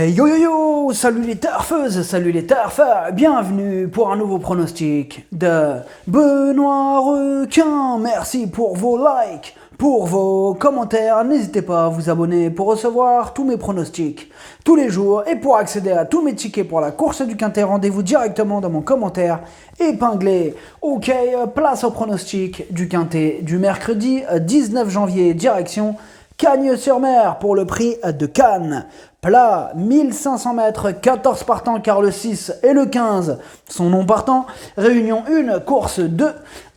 Hey yo yo yo, salut les turfeuses, salut les turfeurs, bienvenue pour un nouveau pronostic de Benoît Requin. Merci pour vos likes, pour vos commentaires, n'hésitez pas à vous abonner pour recevoir tous mes pronostics tous les jours et pour accéder à tous mes tickets pour la course du Quintet, rendez-vous directement dans mon commentaire épinglé. Ok, place au pronostic du Quintet du mercredi 19 janvier, direction Cagnes-sur-Mer pour le prix de Cannes. Plat, 1500 mètres, 14 partants car le 6 et le 15 sont non partants. Réunion 1, course 2,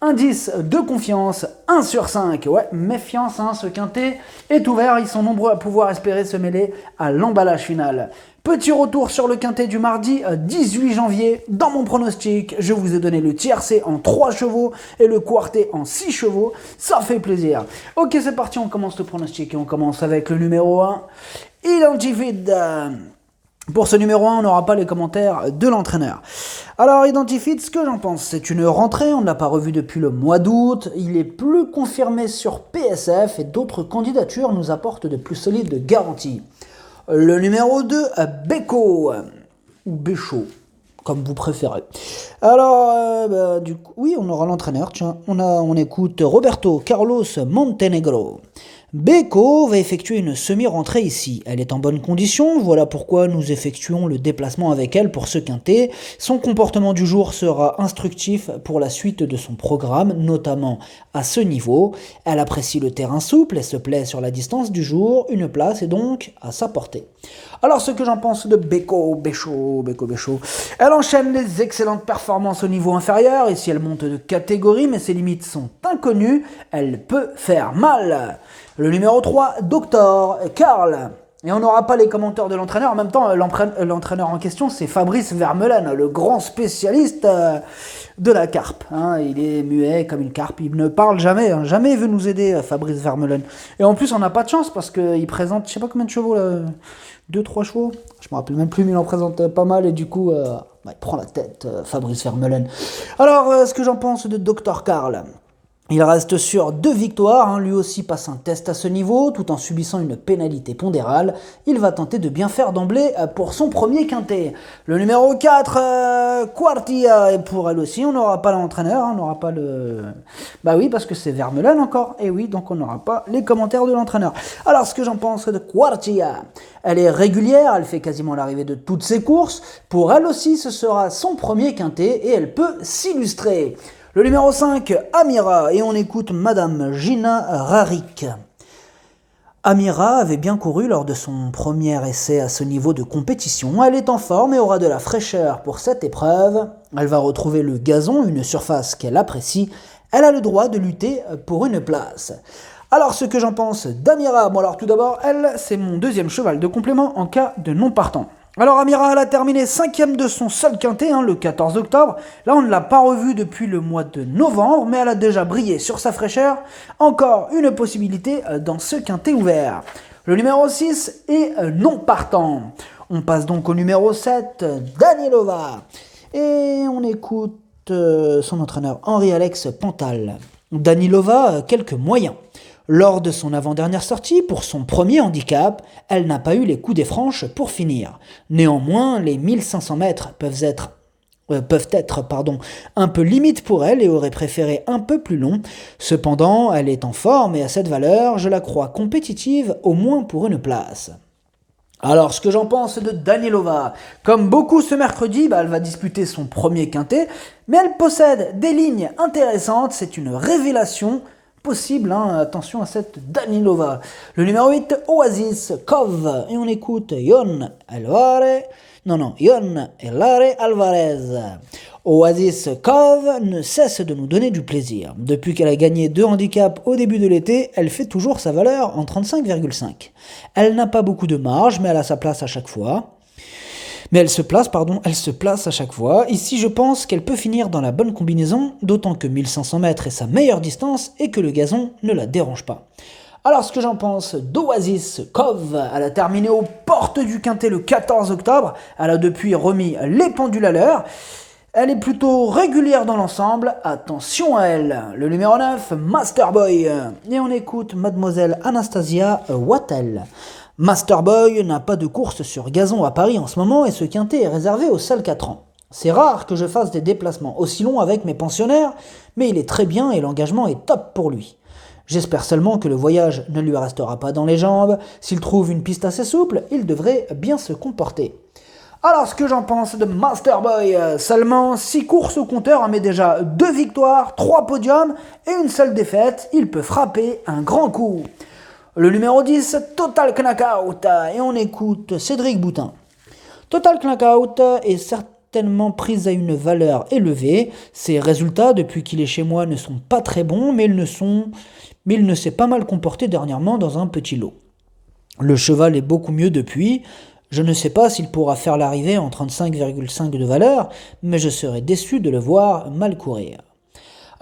indice de confiance, 1 sur 5. Ouais, méfiance, ce quintet est ouvert, ils sont nombreux à pouvoir espérer se mêler à l'emballage final. Petit retour sur le quintet du mardi 18 janvier. Dans mon pronostic, je vous ai donné le tiercé en 3 chevaux et le quartet en 6 chevaux. Ça fait plaisir. Ok, c'est parti, on commence le pronostic et on commence avec le numéro 1. Identifid. Pour ce numéro 1, on n'aura pas les commentaires de l'entraîneur. Alors, Identifid, ce que j'en pense, c'est une rentrée, on ne l'a pas revu depuis le mois d'août, il est plus confirmé sur PSF et d'autres candidatures nous apportent de plus solides garanties. Le numéro 2, Beko, ou Béchaud, comme vous préférez. Alors, du coup, oui, on aura l'entraîneur, tiens, on écoute Roberto Carlos Montenegro. Beko va effectuer une semi-rentrée ici. Elle est en bonne condition, voilà pourquoi nous effectuons le déplacement avec elle pour ce quintet. Son comportement du jour sera instructif pour la suite de son programme, notamment à ce niveau. Elle apprécie le terrain souple et se plaît sur la distance du jour, une place est donc à sa portée. Alors ce que j'en pense de Beko, elle enchaîne les excellentes performances au niveau inférieur, ici elle monte de catégorie mais ses limites sont inconnues, elle peut faire mal. Le numéro 3, Dr. Karl. Et on n'aura pas les commentaires de l'entraîneur. En même temps, l'entraîneur en question, c'est Fabrice Vermeulen, le grand spécialiste de la carpe. Il est muet comme une carpe. Il ne parle jamais. Jamais il veut nous aider, Fabrice Vermeulen. Et en plus, on n'a pas de chance parce qu'il présente, je sais pas combien de chevaux, 2-3 chevaux. Je me rappelle même plus, mais il en présente pas mal. Et du coup, il prend la tête, Fabrice Vermeulen. Alors, ce que j'en pense de Dr. Karl. Il reste sur 2 victoires, lui aussi passe un test à ce niveau, tout en subissant une pénalité pondérale. Il va tenter de bien faire d'emblée pour son premier quintet. Le numéro 4, Quartia, et pour elle aussi, on n'aura pas l'entraîneur, on n'aura pas le... Bah oui, parce que c'est Vermeulen encore, et oui, donc on n'aura pas les commentaires de l'entraîneur. Alors, ce que j'en pense de Quartia, elle est régulière, elle fait quasiment l'arrivée de toutes ses courses. Pour elle aussi, ce sera son premier quintet, et elle peut s'illustrer. Le numéro 5, Amira, et on écoute Madame Gina Rarik. Amira avait bien couru lors de son premier essai à ce niveau de compétition. Elle est en forme et aura de la fraîcheur pour cette épreuve. Elle va retrouver le gazon, une surface qu'elle apprécie. Elle a le droit de lutter pour une place. Alors, ce que j'en pense d'Amira, bon alors tout d'abord, elle, c'est mon deuxième cheval de complément en cas de non partant. Alors Amira, elle a terminé 5e de son seul quintet, le 14 octobre. Là, on ne l'a pas revue depuis le mois de novembre, mais elle a déjà brillé sur sa fraîcheur. Encore une possibilité dans ce quintet ouvert. Le numéro 6 est non partant. On passe donc au numéro 7, Danielova. Et on écoute son entraîneur Henri-Alex Pantal. Danilova, quelques moyens. Lors de son avant-dernière sortie, pour son premier handicap, elle n'a pas eu les coups des franches pour finir. Néanmoins, les 1500 mètres peuvent être un peu limite pour elle et aurait préféré un peu plus long. Cependant, elle est en forme et à cette valeur, je la crois compétitive au moins pour une place. Alors, ce que j'en pense de Danielova, comme beaucoup ce mercredi, elle va disputer son premier quintet, mais elle possède des lignes intéressantes, c'est une révélation possible, attention à cette Danilova. Le numéro 8, Oasis Kov, et on écoute Yon Elare Alvarez. Oasis Kov ne cesse de nous donner du plaisir. Depuis qu'elle a gagné 2 handicaps au début de l'été, elle fait toujours sa valeur en 35,5. Elle n'a pas beaucoup de marge, mais elle a sa place à chaque fois. Elle se place à chaque fois. Ici, je pense qu'elle peut finir dans la bonne combinaison, d'autant que 1500 mètres est sa meilleure distance et que le gazon ne la dérange pas. Alors, ce que j'en pense d'Oasis Kov, elle a terminé aux portes du quintet le 14 octobre. Elle a depuis remis les pendules à l'heure. Elle est plutôt régulière dans l'ensemble, attention à elle. Le numéro 9, Masterboy. Et on écoute Mademoiselle Anastasia Wattel. Masterboy n'a pas de course sur gazon à Paris en ce moment et ce quintet est réservé aux seuls 4 ans. C'est rare que je fasse des déplacements aussi longs avec mes pensionnaires, mais il est très bien et l'engagement est top pour lui. J'espère seulement que le voyage ne lui restera pas dans les jambes. S'il trouve une piste assez souple, il devrait bien se comporter. Alors ce que j'en pense de Masterboy, seulement 6 courses au compteur, mais déjà 2 victoires, 3 podiums et une seule défaite, il peut frapper un grand coup. Le numéro 10, Total Knockout, et on écoute Cédric Boutin. Total Knockout est certainement prise à une valeur élevée. Ses résultats depuis qu'il est chez moi ne sont pas très bons, mais il ne s'est pas mal comporté dernièrement dans un petit lot. Le cheval est beaucoup mieux depuis. Je ne sais pas s'il pourra faire l'arrivée en 35,5 de valeur, mais je serais déçu de le voir mal courir.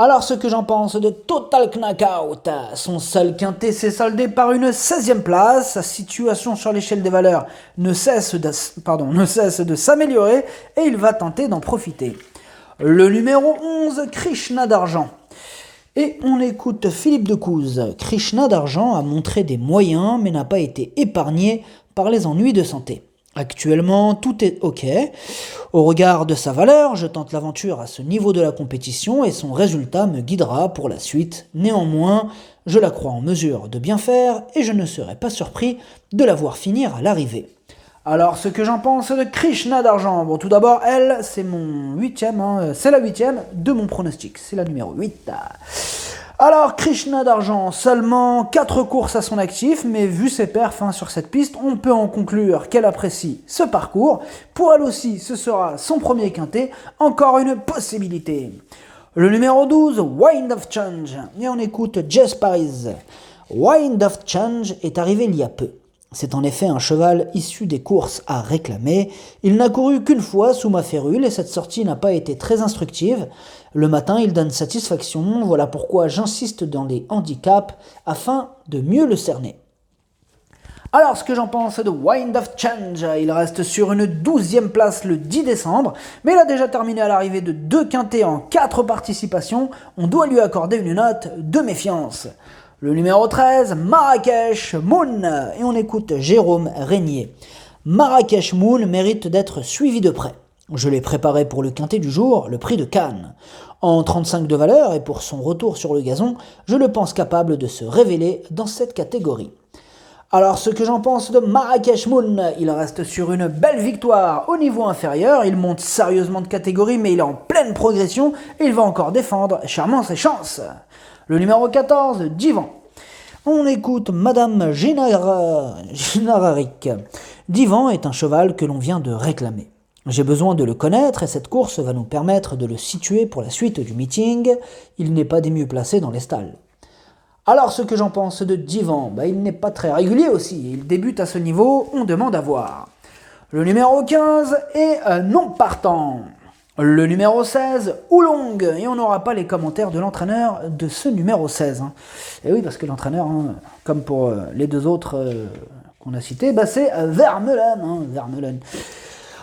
Alors ce que j'en pense de Total Knockout, son seul quintet s'est soldé par une 16e place, sa situation sur l'échelle des valeurs ne cesse de s'améliorer et il va tenter d'en profiter. Le numéro 11, Krishna d'Argent. Et on écoute Philippe Decouze. Krishna d'Argent a montré des moyens mais n'a pas été épargné par les ennuis de santé. Actuellement, tout est ok. Au regard de sa valeur, je tente l'aventure à ce niveau de la compétition et son résultat me guidera pour la suite. Néanmoins, je la crois en mesure de bien faire et je ne serai pas surpris de la voir finir à l'arrivée. Alors, ce que j'en pense de Krishna d'Argent. Bon, tout d'abord, elle, c'est mon 8e, c'est la 8e de mon pronostic. C'est la numéro 8. Alors, Krishna d'Argent, seulement 4 courses à son actif, mais vu ses perfs sur cette piste, on peut en conclure qu'elle apprécie ce parcours. Pour elle aussi, ce sera son premier quintet, encore une possibilité. Le numéro 12, Wind of Change, et on écoute Jess Paris. Wind of Change est arrivé il y a peu. C'est en effet un cheval issu des courses à réclamer. Il n'a couru qu'une fois sous ma férule et cette sortie n'a pas été très instructive. Le matin, il donne satisfaction, voilà pourquoi j'insiste dans les handicaps afin de mieux le cerner. Alors, ce que j'en pense de Wind of Change, il reste sur une 12e place le 10 décembre, mais il a déjà terminé à l'arrivée de 2 quintets en 4 participations. On doit lui accorder une note de méfiance. Le numéro 13, Marrakech Moon, et on écoute Jérôme Régnier. Marrakech Moon mérite d'être suivi de près. Je l'ai préparé pour le quintet du jour, le prix de Cannes. En 35 de valeur et pour son retour sur le gazon, je le pense capable de se révéler dans cette catégorie. Alors ce que j'en pense de Marrakech Moon, il reste sur une belle victoire au niveau inférieur, il monte sérieusement de catégorie mais il est en pleine progression et il va encore défendre charmant ses chances. Le numéro 14, Divan. On écoute Madame Génararik. Divan est un cheval que l'on vient de réclamer. J'ai besoin de le connaître et cette course va nous permettre de le situer pour la suite du meeting. Il n'est pas des mieux placés dans les stalles. Alors ce que j'en pense de Divan, il n'est pas très régulier aussi. Il débute à ce niveau, on demande à voir. Le numéro 15 est non partant. Le numéro 16, Oolong, et on n'aura pas les commentaires de l'entraîneur de ce numéro 16. Et oui, parce que l'entraîneur, comme pour les deux autres qu'on a cités, c'est Vermeulen.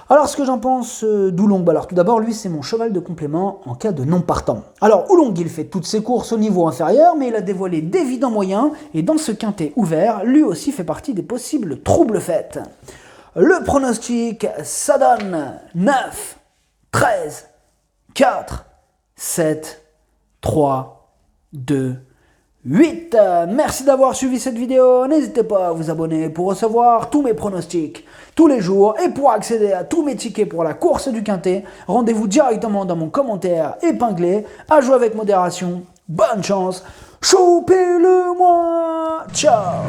Alors, ce que j'en pense d'Oolong, alors tout d'abord, lui, c'est mon cheval de complément en cas de non partant. Alors, Oolong, il fait toutes ses courses au niveau inférieur, mais il a dévoilé d'évidents moyens, et dans ce quintet ouvert, lui aussi fait partie des possibles troubles faits. Le pronostic, ça donne 9, 13, 4, 7, 3, 2, 8. Merci d'avoir suivi cette vidéo. N'hésitez pas à vous abonner pour recevoir tous mes pronostics tous les jours. Et pour accéder à tous mes tickets pour la course du quintet, rendez-vous directement dans mon commentaire épinglé. À jouer avec modération. Bonne chance. Choupez-le-moi. Ciao.